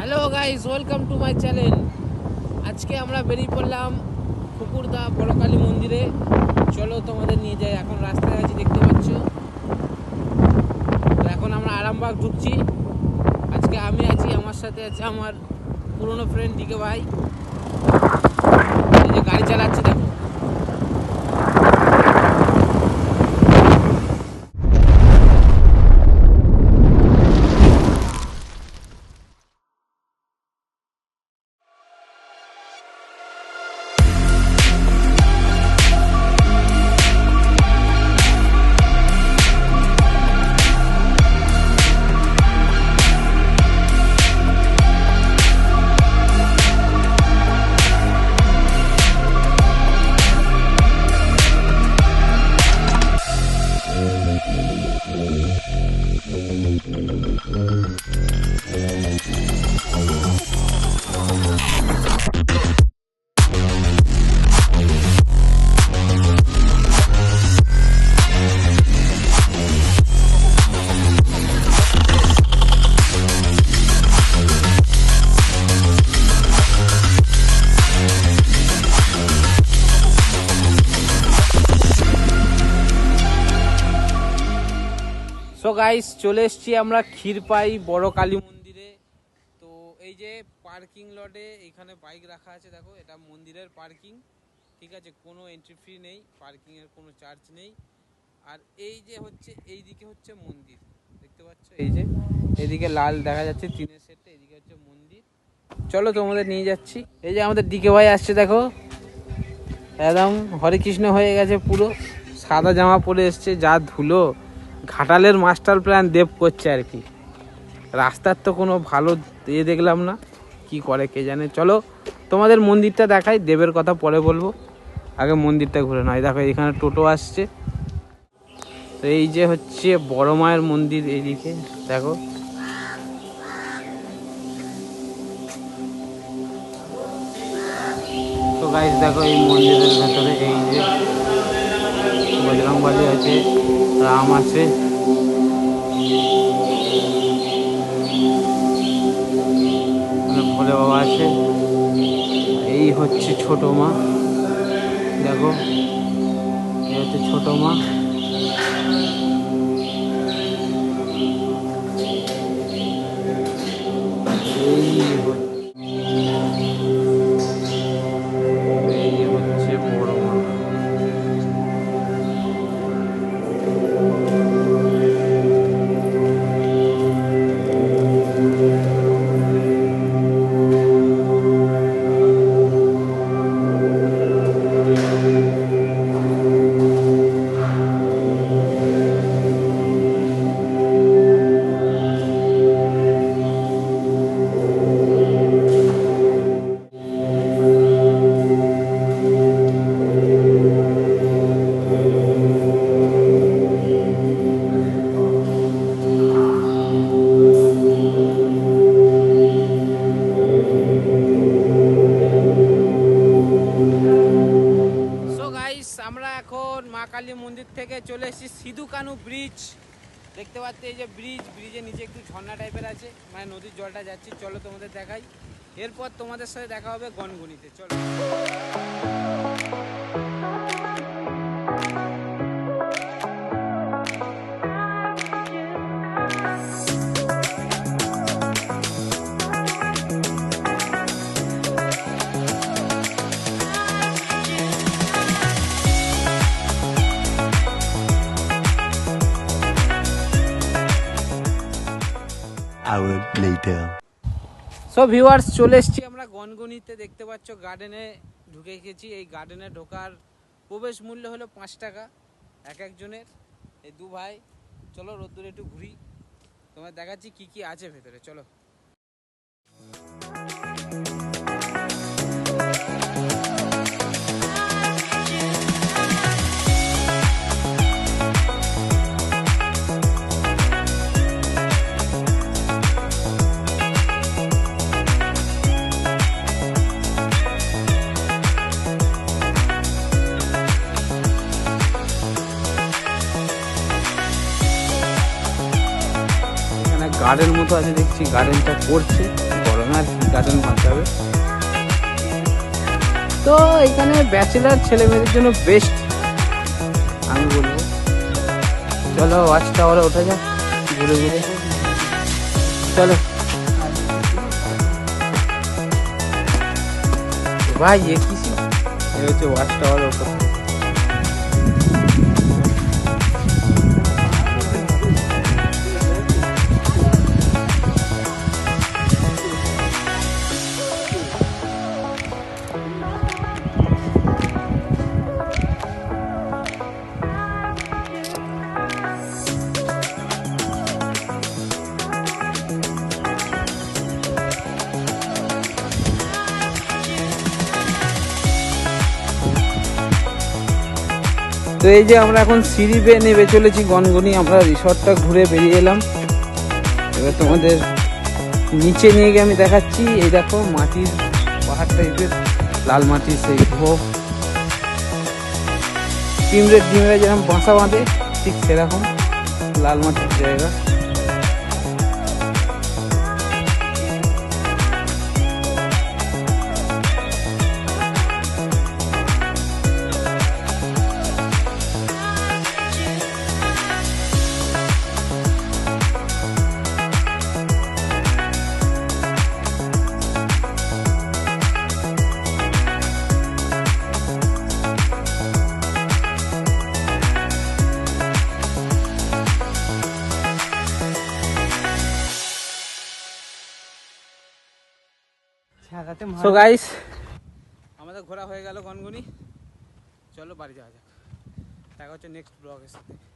Hello guys, welcome to my channel. আজকে আমরা বেরিয়ে পড়লাম খুকুরদা বড়কালী মন্দিরে। চলো তোমাদের নিয়ে যাই। এখন রাস্তায় আছি, দেখতে পাচ্ছ। তো এখন আমরা আরামবাগ ঢুকছি। আজকে আমি আছি, আমার সাথে আছে আমার পুরনো ফ্রেন্ড ডিকে ভাই। এই যে গাড়ি চালাচ্ছে, দেখো। সো গাইস, চলে এসছি আমরা ক্ষীরপাই বড় কালী মন্দিরে। তো এই যে পার্কিং লটে এখানে বাইক রাখা আছে, দেখো। এটা মন্দিরের পার্কিং, ঠিক আছে। কোনো এন্ট্রি ফি নেই, পার্কিংয়ের কোনো চার্জ নেই। আর এই যে হচ্ছে, এইদিকে হচ্ছে মন্দির, দেখতে পাচ্ছ। এই যে এইদিকে লাল দেখা যাচ্ছে টিনের সেটটা, এইদিকে হচ্ছে মন্দির। চলো তোমাদের নিয়ে যাচ্ছি। এই যে আমাদের ডিকে ভাই আসছে, দেখো। একদম হরে কৃষ্ণ হয়ে গেছে পুরো, সাদা জামা পরে এসছে। যা ধুলো, ঘাটালের মাস্টার প্ল্যান দেব করছে আর কি। রাস্তার তো কোনো ভালো দেখলাম না, কি করে কে জানে। চলো তোমাদের মন্দিরটা দেখাই, দেবের কথা পরে বলবো, আগে মন্দিরটা ঘুরে নয়। দেখো এখানে টোটো আসছে। তো এই যে হচ্ছে বড় মায়ের মন্দির, এইদিকে দেখো। তো গাইস দেখো, এই মন্দিরের ভেতরে এই যে বজরংবলী আছে, রাম আছে। ভোলে বাবা আছে। এই হচ্ছে ছোট মা, দেখো। এই হচ্ছে ছোট মা। এই হচ্ছে বড় মা। আমরা এখন মা কালী মন্দির থেকে চলে এসেছি সিধু কানু ব্রিজ, দেখতে পাচ্ছি। এই যে ব্রিজের নিচে একটু ঝর্ণা টাইপের আছে, মানে নদীর জলটা যাচ্ছে। চলো তোমাদের দেখাই, এরপর তোমাদের সাথে দেখা হবে গনগনিতে। চলো। সো ভিউয়ার্স, চলে এসেছি আমরা গনগনিতে। দেখতে পাচ্ছ গার্ডেনে ঢুকে গেছি। এই গার্ডেনে ঢোকার প্রবেশ মূল্য হলো 5 টাকা এক একজনের। এই দু ভাই, চলো রোদ্দুরে একটু ঘুরি, তোমার দেখাচ্ছি কি কি আছে ভেতরে। চলো। গার্ডেন মতো আছে দেখছি, গার্ডেনটা করছে, গরমে আর কি গার্ডেন মারতে হবে। তো এখানে ব্যাচেলার ছেলে মেয়েদের জন্য বেস্ট আমি বলবো। চলো ওয়াচ টাওয়ারে ওঠা যাক ঘুরে ঘুরে, চলো ভাই। এ কিসি এই হচ্ছে ওয়াচ টাওয়ার ওপর। তো এই যে আমরা এখন সিঁড়ি বেয়ে নেমে চলেছি গনগনি। আমরা রিসর্টটা ঘুরে বেরিয়ে এলাম, এবার তোমাদের নিচে নিয়ে গিয়ে আমি দেখাচ্ছি। এই দেখো মাটির পাহাড় টাইপের, লাল মাটির সেই ভোগ পিমড়ের ডিমরা যেরকম বাসা বাঁধে ঠিক সেরকম লাল মাটির জায়গা। সো গাইস আমাদের ঘোরা হয়ে গেল গনগনি, চলো বাড়ি যাওয়া যাক। দেখা হচ্ছে নেক্সট ব্লগের সাথে।